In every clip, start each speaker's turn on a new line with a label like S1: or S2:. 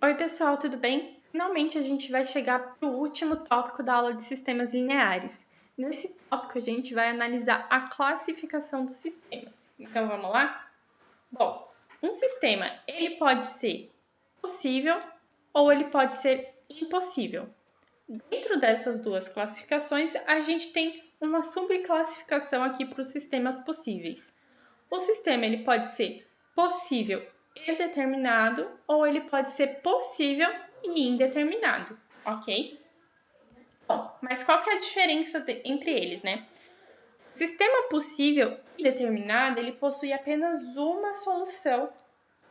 S1: Oi, pessoal, tudo bem? Finalmente a gente vai chegar para o último tópico da aula de sistemas lineares. Nesse tópico, a gente vai analisar a classificação dos sistemas. Então, vamos lá? Bom, um sistema, ele pode ser possível ou ele pode ser impossível. Dentro dessas duas classificações, a gente tem uma subclassificação aqui para os sistemas possíveis. O sistema ele pode ser possível e determinado ou ele pode ser possível e indeterminado, ok? Bom, mas qual que é a diferença entre eles, né? O sistema possível e determinado, ele possui apenas uma solução,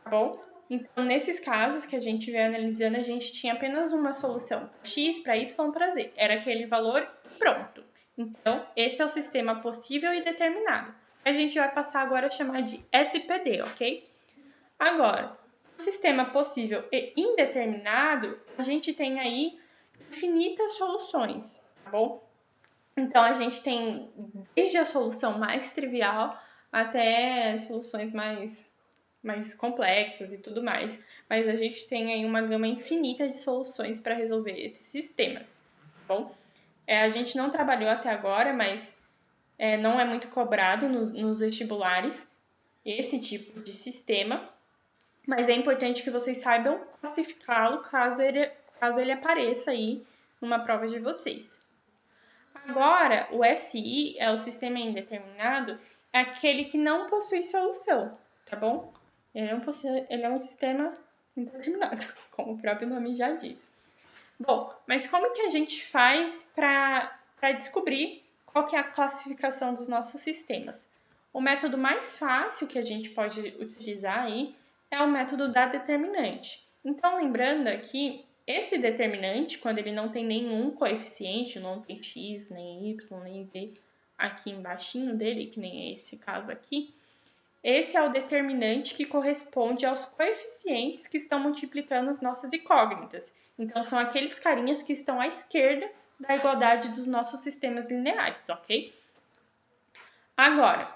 S1: tá bom? Então, nesses casos que a gente vem analisando, a gente tinha apenas uma solução, x para y para z, era aquele valor e pronto. Então, esse é o sistema possível e determinado. A gente vai passar agora a chamar de SPD, ok? Agora, no sistema possível e indeterminado, a gente tem aí infinitas soluções, tá bom? Então, a gente tem desde a solução mais trivial até soluções mais complexas e tudo mais. Mas a gente tem aí uma gama infinita de soluções para resolver esses sistemas, tá bom? A gente não trabalhou até agora, mas não é muito cobrado nos vestibulares esse tipo de sistema, mas é importante que vocês saibam classificá-lo caso ele apareça aí numa prova de vocês. Agora, o SI é o sistema indeterminado, é aquele que não possui solução, tá bom? Ele é um sistema indeterminado, como o próprio nome já diz. Bom, mas como que a gente faz para descobrir qual que é a classificação dos nossos sistemas? O método mais fácil que a gente pode utilizar aí é o método da determinante. Então, lembrando aqui, esse determinante, quando ele não tem nenhum coeficiente, não tem x, nem y, nem v aqui embaixo dele, que nem é esse caso aqui, esse é o determinante que corresponde aos coeficientes que estão multiplicando as nossas incógnitas. Então, são aqueles carinhas que estão à esquerda da igualdade dos nossos sistemas lineares, ok? Agora,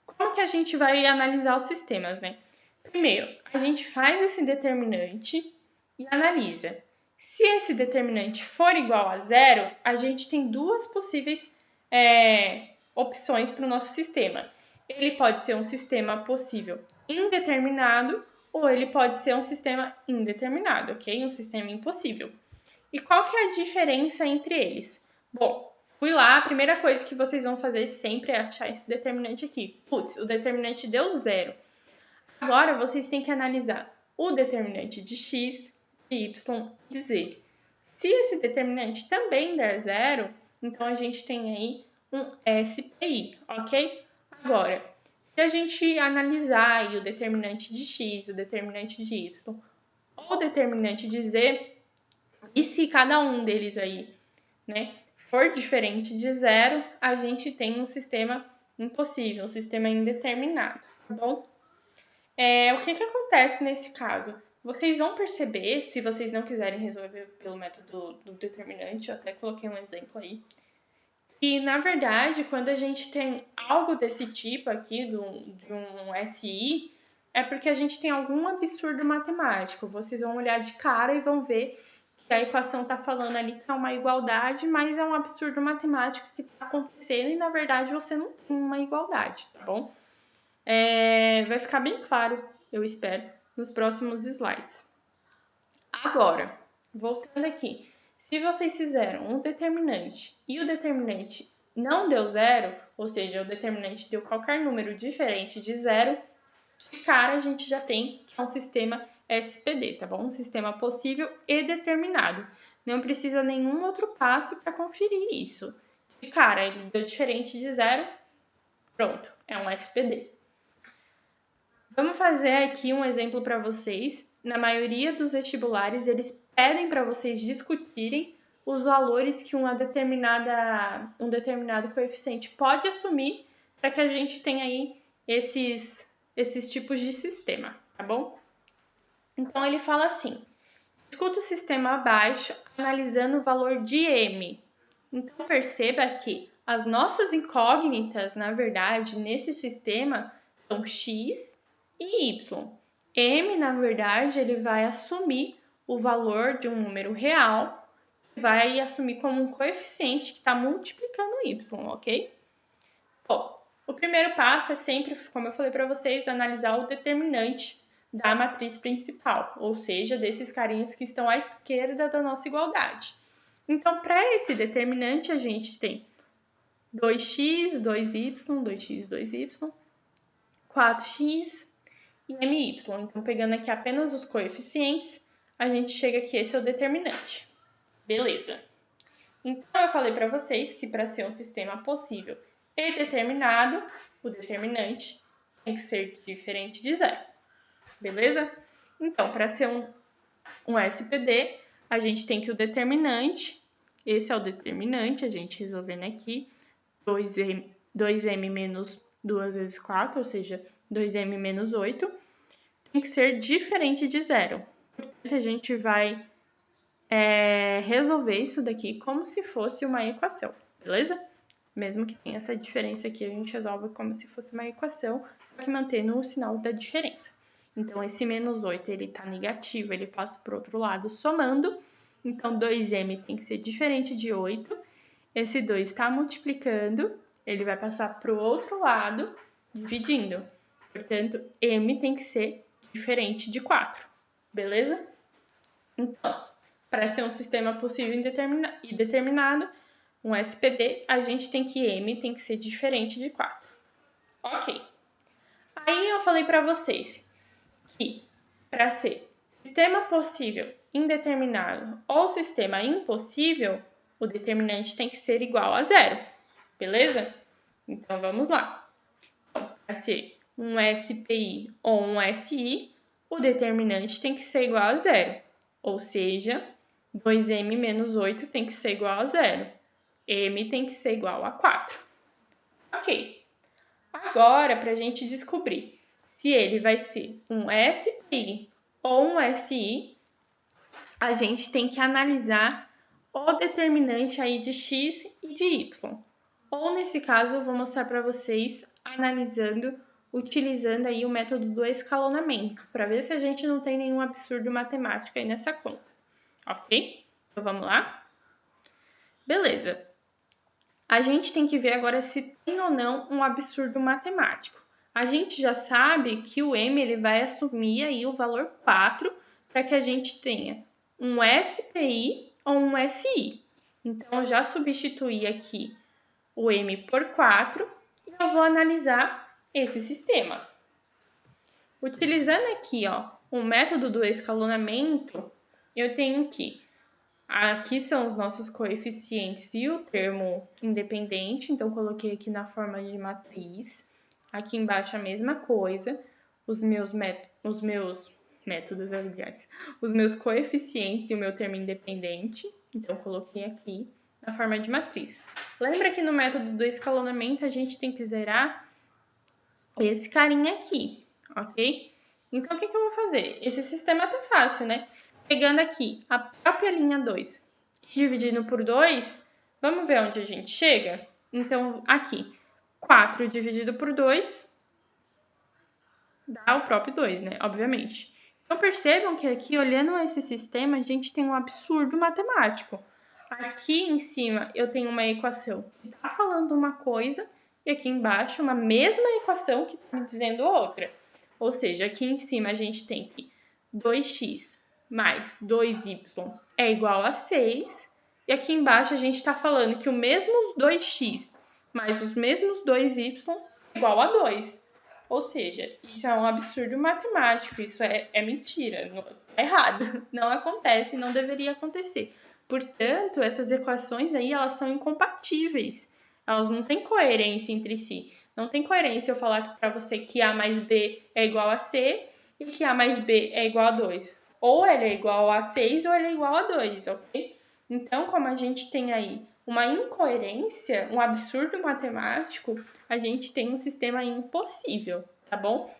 S1: como que a gente vai analisar os sistemas, né? Primeiro, a gente faz esse determinante e analisa. Se esse determinante for igual a zero, a gente tem duas possíveis opções para o nosso sistema. Ele pode ser um sistema possível indeterminado ou ele pode ser um sistema indeterminado, ok? Um sistema impossível. E qual que é a diferença entre eles? Bom, fui lá, a primeira coisa que vocês vão fazer sempre é achar esse determinante aqui. Putz, o determinante deu zero. Agora, vocês têm que analisar o determinante de x, de y e z. Se esse determinante também der zero, então a gente tem aí um SPI, ok? Agora, se a gente analisar aí o determinante de x, o determinante de y ou o determinante de z, e se cada um deles aí, né, for diferente de zero, a gente tem um sistema impossível, um sistema indeterminado, tá bom? O que acontece nesse caso? Vocês vão perceber, se vocês não quiserem resolver pelo método do determinante, eu até coloquei um exemplo aí, e na verdade, quando a gente tem algo desse tipo aqui, de um SI, é porque a gente tem algum absurdo matemático. Vocês vão olhar de cara e vão ver que a equação está falando ali que é uma igualdade, mas é um absurdo matemático que está acontecendo e na verdade você não tem uma igualdade, tá bom? Vai ficar bem claro, eu espero, nos próximos slides. Agora, voltando aqui, se vocês fizeram um determinante e o determinante não deu zero, ou seja, o determinante deu qualquer número diferente de zero, de cara a gente já tem que é um sistema SPD, tá bom? Um sistema possível e determinado. Não precisa nenhum outro passo para conferir isso. De cara, ele deu diferente de zero, pronto, é um SPD. Vamos fazer aqui um exemplo para vocês. Na maioria dos vestibulares, eles pedem para vocês discutirem os valores que um determinado coeficiente pode assumir para que a gente tenha aí esses tipos de sistema, tá bom? Então, ele fala assim, discuta o sistema abaixo, analisando o valor de M. Então, perceba que as nossas incógnitas, na verdade, nesse sistema, são x e y. M, na verdade, ele vai assumir o valor de um número real e vai assumir como um coeficiente que está multiplicando o y, ok? Bom, o primeiro passo é sempre, como eu falei para vocês, analisar o determinante da matriz principal, ou seja, desses carinhas que estão à esquerda da nossa igualdade. Então, para esse determinante, a gente tem 2x, 2y, 2x, 2y, 4x e my. Então, pegando aqui apenas os coeficientes, a gente chega aqui, esse é o determinante. Beleza. Então, eu falei para vocês que para ser um sistema possível e determinado, o determinante tem que ser diferente de zero. Beleza? Então, para ser um SPD, a gente tem que o determinante, esse é o determinante, a gente resolvendo aqui, 2m menos 2 vezes 4, ou seja, 2m menos 8, tem que ser diferente de zero. Portanto, a gente vai resolver isso daqui como se fosse uma equação, beleza? Mesmo que tenha essa diferença aqui, a gente resolve como se fosse uma equação, só que mantendo o sinal da diferença. Então, esse menos 8, ele tá negativo, ele passa para o outro lado somando. Então, 2m tem que ser diferente de 8. Esse 2 está multiplicando, ele vai passar para o outro lado, dividindo. Portanto, m tem que ser diferente de 4, beleza? Então, para ser um sistema possível e determinado, um SPD, a gente tem que m tem que ser diferente de 4. Ok. Aí eu falei para vocês que para ser sistema possível indeterminado ou sistema impossível, o determinante tem que ser igual a zero, beleza? Então vamos lá. Então, para ser um SPI ou um SI, o determinante tem que ser igual a zero, ou seja, 2m menos 8 tem que ser igual a zero. M tem que ser igual a 4. Ok. Agora, para a gente descobrir se ele vai ser um SPI ou um SI, a gente tem que analisar o determinante aí de x e de y. Ou, nesse caso, eu vou mostrar para vocês utilizando aí o método do escalonamento, para ver se a gente não tem nenhum absurdo matemático aí nessa conta. Ok? Então, vamos lá? Beleza. A gente tem que ver agora se tem ou não um absurdo matemático. A gente já sabe que o m ele vai assumir aí o valor 4 para que a gente tenha um SPI ou um SI. Então, eu já substituí aqui o m por 4 e eu vou analisar esse sistema. Utilizando aqui o método do escalonamento, eu tenho que aqui são os nossos coeficientes e o termo independente, então coloquei aqui na forma de matriz. Aqui embaixo a mesma coisa, os meus métodos, aliás, os meus coeficientes e o meu termo independente, então coloquei aqui na forma de matriz. Lembra que no método do escalonamento a gente tem que zerar esse carinha aqui, ok? Então, o que eu vou fazer? Esse sistema tá fácil, né? Pegando aqui a própria linha 2 dividindo por 2, vamos ver onde a gente chega? Então, aqui, 4 dividido por 2 dá o próprio 2, né? Obviamente. Então, percebam que aqui, olhando esse sistema, a gente tem um absurdo matemático. Aqui em cima, eu tenho uma equação que está falando uma coisa, e aqui embaixo, uma mesma equação que está me dizendo outra. Ou seja, aqui em cima, a gente tem que 2x mais 2y é igual a 6. E aqui embaixo a gente está falando que o mesmo 2x mais os mesmos 2y é igual a 2. Ou seja, isso é um absurdo matemático, isso é mentira, é errado, não acontece, não deveria acontecer. Portanto, essas equações aí, elas são incompatíveis, elas não têm coerência entre si. Não tem coerência eu falar para você que A mais B é igual a C e que A mais B é igual a 2. Ou ele é igual a 6 ou ele é igual a 2, ok? Então, como a gente tem aí uma incoerência, um absurdo matemático, a gente tem um sistema impossível, tá bom?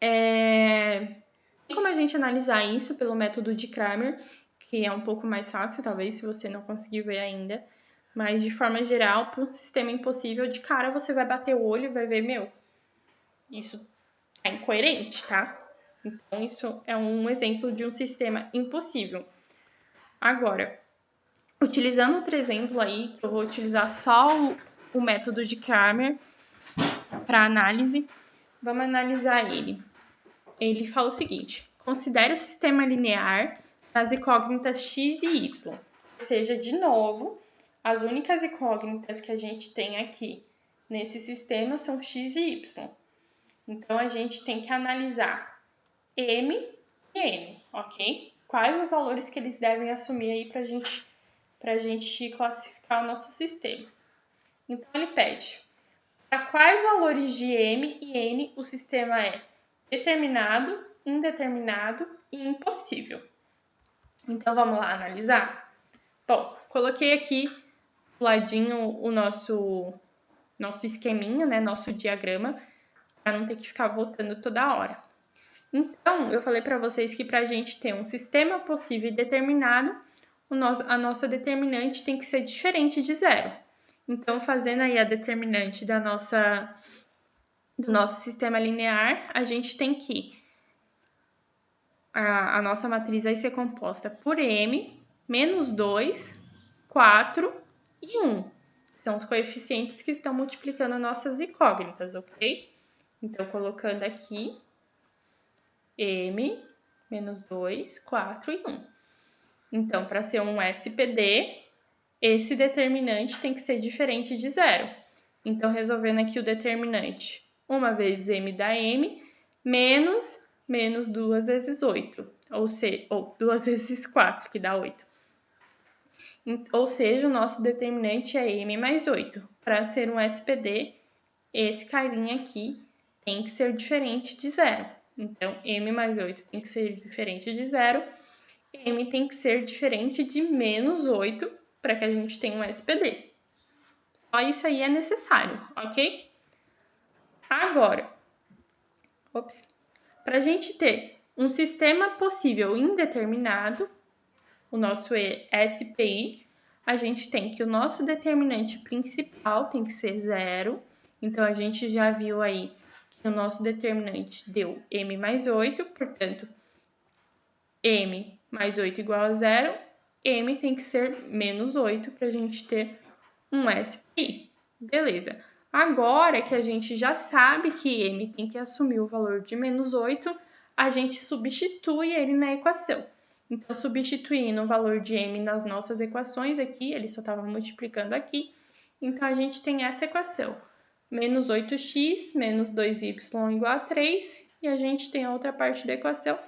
S1: Tem como a gente analisar isso pelo método de Cramer, que é um pouco mais fácil, talvez, se você não conseguir ver ainda. Mas, de forma geral, para um sistema impossível, de cara você vai bater o olho e vai ver, meu, isso é incoerente, tá? Então, isso é um exemplo de um sistema impossível. Agora, utilizando outro exemplo aí, eu vou utilizar só o método de Cramer para análise. Vamos analisar ele. Ele fala o seguinte: considere o sistema linear nas incógnitas x e y. Ou seja, de novo, as únicas incógnitas que a gente tem aqui nesse sistema são x e y. Então, a gente tem que analisar m e n, ok? Quais os valores que eles devem assumir aí para a gente classificar o nosso sistema. Então, ele pede para quais valores de m e n o sistema é determinado, indeterminado e impossível. Então, vamos lá analisar? Bom, coloquei aqui do ladinho o nosso esqueminha, né, nosso diagrama, para não ter que ficar voltando toda hora. Então, eu falei para vocês que para a gente ter um sistema possível e determinado, a nossa determinante tem que ser diferente de zero. Então, fazendo aí a determinante do nosso sistema linear, a gente tem que a nossa matriz vai ser composta por m, menos 2, 4 e 1. São os coeficientes que estão multiplicando nossas incógnitas, ok? Então, colocando aqui m, menos 2, 4 e 1. Então, para ser um SPD, esse determinante tem que ser diferente de zero. Então, resolvendo aqui o determinante, uma vez m dá m, menos 2 vezes 8, ou 2 vezes 4, que dá 8. Ou seja, o nosso determinante é m mais 8. Para ser um SPD, esse carinha aqui tem que ser diferente de zero. Então, m mais 8 tem que ser diferente de zero, m tem que ser diferente de menos 8 para que a gente tenha um SPD. Só isso aí é necessário, ok? Agora, para a gente ter um sistema possível indeterminado, o nosso SPI, a gente tem que o nosso determinante principal tem que ser zero. Então, a gente já viu aí que o nosso determinante deu m mais 8, portanto, m mais 8 igual a zero, m tem que ser menos 8 para a gente ter um SPI. Beleza. Agora que a gente já sabe que m tem que assumir o valor de menos 8, a gente substitui ele na equação. Então, substituindo o valor de m nas nossas equações aqui, ele só estava multiplicando aqui, então a gente tem essa equação. Menos 8x menos 2y igual a 3, e a gente tem a outra parte da equação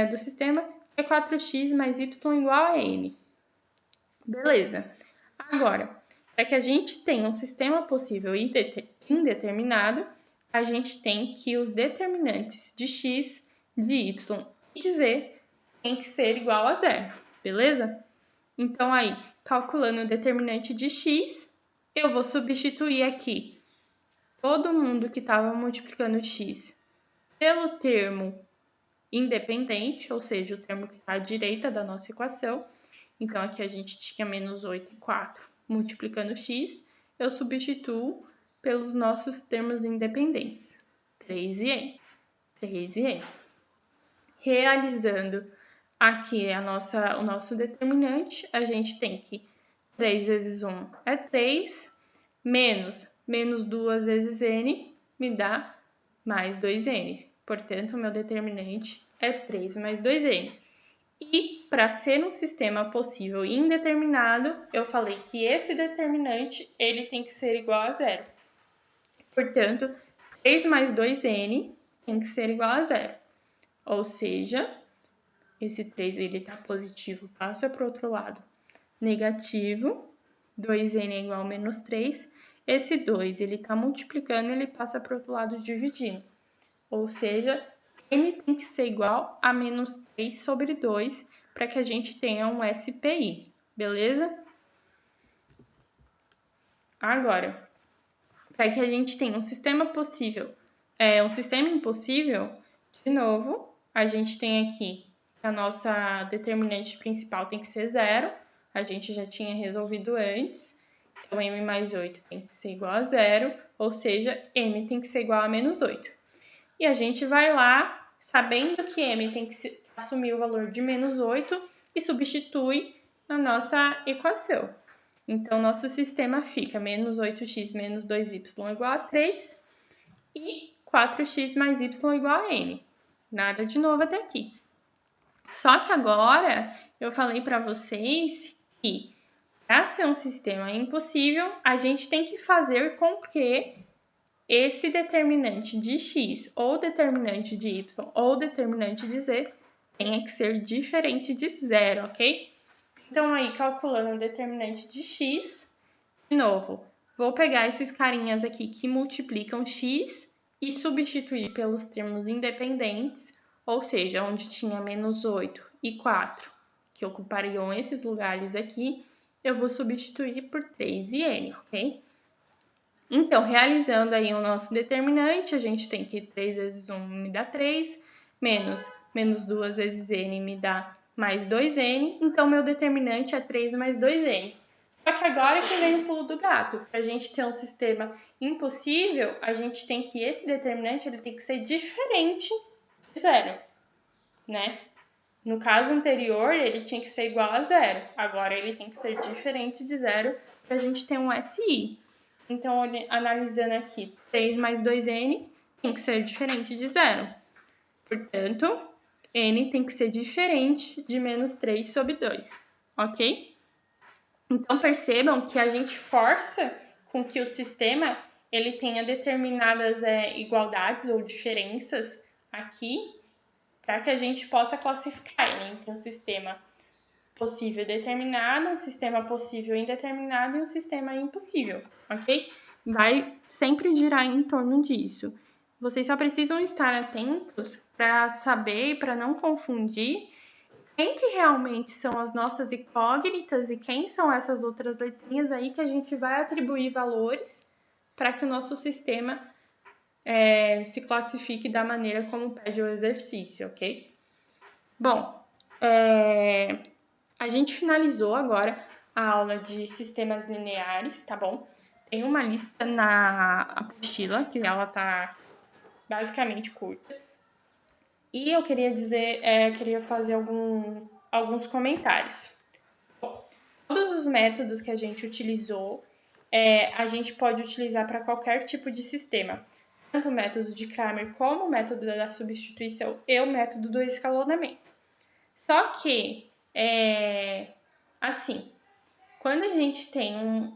S1: do sistema, que é 4x mais y igual a n. Beleza. Agora, para que a gente tenha um sistema possível e indeterminado, a gente tem que os determinantes de x, de y e de z tem que ser igual a zero, beleza? Então, aí, calculando o determinante de x, eu vou substituir aqui todo mundo que estava multiplicando x pelo termo independente, ou seja, o termo que está à direita da nossa equação. Então, aqui a gente tinha menos 8 e 4 multiplicando x, eu substituo pelos nossos termos independentes, 3 e n. 3 e n. Realizando aqui o nosso determinante, a gente tem que 3 vezes 1 é 3, menos 2 vezes n me dá mais 2n. Portanto, o meu determinante é 3 mais 2n. E para ser um sistema possível e indeterminado, eu falei que esse determinante ele tem que ser igual a zero. Portanto, 3 mais 2n tem que ser igual a zero. Ou seja, esse 3 ele está positivo, passa para o outro lado. Negativo, 2n é igual a menos 3. Esse 2 ele está multiplicando, ele passa para o outro lado dividindo. Ou seja, n tem que ser igual a menos 3 sobre 2 para que a gente tenha um SPI, beleza? Agora, para que a gente tenha um sistema possível, um sistema impossível, de novo, a gente tem aqui que a nossa determinante principal tem que ser zero, a gente já tinha resolvido antes, então m mais 8 tem que ser igual a zero, ou seja, m tem que ser igual a menos 8. E a gente vai lá, sabendo que m tem que assumir o valor de menos 8 e substitui na nossa equação. Então, nosso sistema fica menos 8x menos 2y igual a 3 e 4x mais y igual a n. Nada de novo até aqui. Só que agora eu falei para vocês que para ser um sistema impossível, a gente tem que fazer com que esse determinante de x, ou determinante de y, ou determinante de z, tenha que ser diferente de zero, ok? Então, aí, calculando o determinante de x, de novo, vou pegar esses carinhas aqui que multiplicam x e substituir pelos termos independentes, ou seja, onde tinha menos 8 e 4, que ocupariam esses lugares aqui, eu vou substituir por 3 e n, ok? Então, realizando aí o nosso determinante, a gente tem que 3 vezes 1 me dá 3, menos 2 vezes n me dá mais 2n, então meu determinante é 3 mais 2n. Só que agora que vem o pulo do gato. Para a gente ter um sistema impossível, a gente tem que esse determinante ele tem que ser diferente de zero, né? No caso anterior, ele tinha que ser igual a zero. Agora, ele tem que ser diferente de zero para a gente ter um SI. Então, analisando aqui, 3 mais 2n tem que ser diferente de zero. Portanto, n tem que ser diferente de menos 3 sobre 2, ok? Então, percebam que a gente força com que o sistema ele tenha determinadas igualdades ou diferenças aqui, para que a gente possa classificar ele entre um sistema possível determinado, um sistema possível indeterminado e um sistema impossível, ok? Vai sempre girar em torno disso. Vocês só precisam estar atentos para saber e para não confundir quem que realmente são as nossas incógnitas e quem são essas outras letrinhas aí que a gente vai atribuir valores para que o nosso sistema se classifique da maneira como pede o exercício, ok? Bom, a gente finalizou agora a aula de sistemas lineares, tá bom? Tem uma lista na apostila, que ela tá basicamente curta. E eu queria queria fazer alguns comentários. Bom, todos os métodos que a gente utilizou, a gente pode utilizar para qualquer tipo de sistema. Tanto o método de Cramer como o método da substituição e o método do escalonamento. Só que, assim, quando a gente tem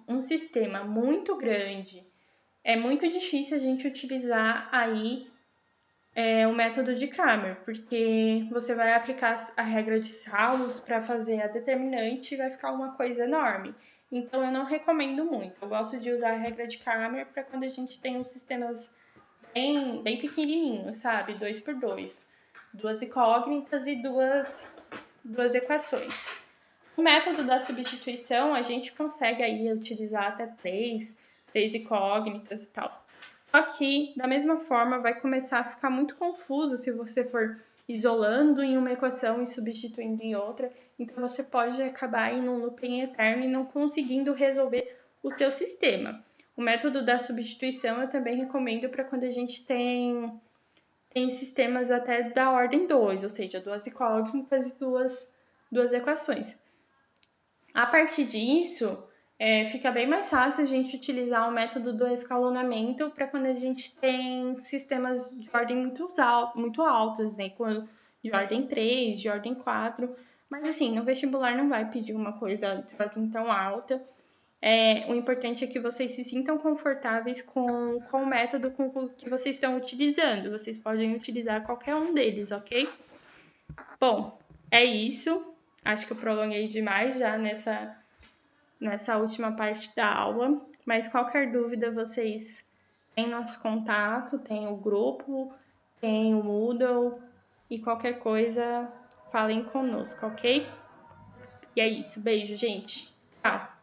S1: um sistema muito grande, é muito difícil a gente utilizar aí o método de Cramer, porque você vai aplicar a regra de Salus para fazer a determinante e vai ficar uma coisa enorme. Então, eu não recomendo muito. Eu gosto de usar a regra de Cramer para quando a gente tem uns sistemas bem pequenininhos, sabe? 2x2. 2 incógnitas e duas equações. O método da substituição, a gente consegue aí utilizar até 3 incógnitas e tal. Só que, da mesma forma, vai começar a ficar muito confuso se você for isolando em uma equação e substituindo em outra. Então, você pode acabar em um looping eterno e não conseguindo resolver o teu sistema. O método da substituição eu também recomendo para quando a gente tem sistemas até da ordem 2, ou seja, 2 incógnitas e duas equações. A partir disso, fica bem mais fácil a gente utilizar o método do escalonamento para quando a gente tem sistemas de ordem muito altas, né? De ordem 3, de ordem 4. Mas assim, no vestibular não vai pedir uma coisa de ordem tão alta. O importante é que vocês se sintam confortáveis com o método que vocês estão utilizando. Vocês podem utilizar qualquer um deles, ok? Bom, é isso. Acho que eu prolonguei demais já nessa última parte da aula. Mas qualquer dúvida, vocês têm nosso contato, tem o grupo, tem o Moodle. E qualquer coisa, falem conosco, ok? E é isso. Beijo, gente. Tchau.